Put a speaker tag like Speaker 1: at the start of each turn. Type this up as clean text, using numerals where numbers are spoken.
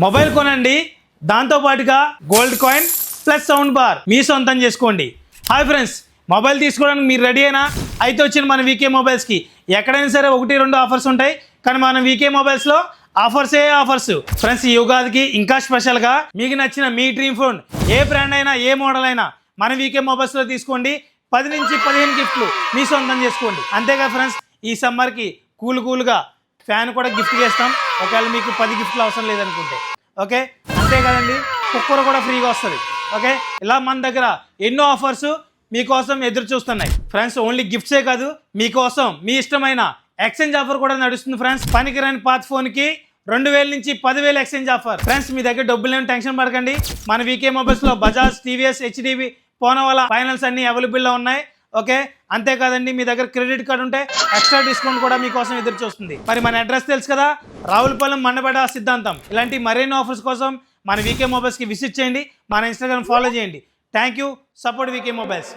Speaker 1: Mobile కొనండి, దాంతో పాటుగా gold coin plus sound bar మీ సొంతం చేసుకోండి. హాయ్ ఫ్రెండ్స్, మొబైల్ తీసుకోవడానికి మీరు రెడీ అయినా? అయితే వచ్చిన మన వీకే మొబైల్స్కి ఎక్కడైనా సరే 1-2 ఆఫర్స్ ఉంటాయి, కానీ మన వీకే మొబైల్స్లో ఆఫర్స్ ఫ్రెండ్స్. ఈ యుగాదికి ఇంకా స్పెషల్గా మీకు నచ్చిన మీ డ్రీమ్ ఫోన్ ఏ బ్రాండ్ అయినా ఏ మోడల్ అయినా మన వీకే మొబైల్స్లో తీసుకోండి. 10 నుంచి 15 గిఫ్ట్లు మీ సొంతం చేసుకోండి. అంతేగా ఫ్రెండ్స్, ఈ సమ్మర్కి కూల్గా ఫ్యాన్ కూడా గిఫ్ట్గా ఇస్తాం, ఒకవేళ మీకు 10 గిఫ్ట్లు అవసరం లేదనుకుంటే. ఓకే, అంతే కదండి, కుక్కర్ కూడా ఫ్రీగా వస్తుంది. ఓకే, ఇలా మన దగ్గర ఎన్నో ఆఫర్స్ మీకోసం ఎదురు చూస్తున్నాయి ఫ్రెండ్స్. ఓన్లీ గిఫ్ట్సే కాదు, మీకోసం మీ ఇష్టమైన ఎక్స్చేంజ్ ఆఫర్ కూడా నడుస్తుంది ఫ్రెండ్స్. పనికిరాని పాత ఫోన్కి 2000 నుంచి 10,000 ఎక్స్చేంజ్ ఆఫర్ ఫ్రెండ్స్. మీ దగ్గర డబ్బులు ఏమి టెన్షన్ పడకండి, మన వీకే మొబైల్స్లో బజాజ్, టీవీఎస్, హెచ్డిబి, పోనవాలా ఫైనాన్స్ అన్ని అవైలబుల్లో ఉన్నాయి. ఓకే, అంతేకాదండి, మీ దగ్గర క్రెడిట్ కార్డు ఉంటే ఎక్స్ట్రా డిస్కౌంట్ కూడా మీకోసం ఎదురు చూస్తుంది. మరి మన అడ్రస్ తెలుసు కదా, రావులపాలెం, మండపేట, సిద్ధాంతం. ఇలాంటి మరిన్ని ఆఫర్స్ కోసం మన వీకే మొబైల్స్కి విజిట్ చేయండి, మన ఇన్స్టాగ్రామ్ ఫాలో చేయండి. Thank you. Support V K mobiles.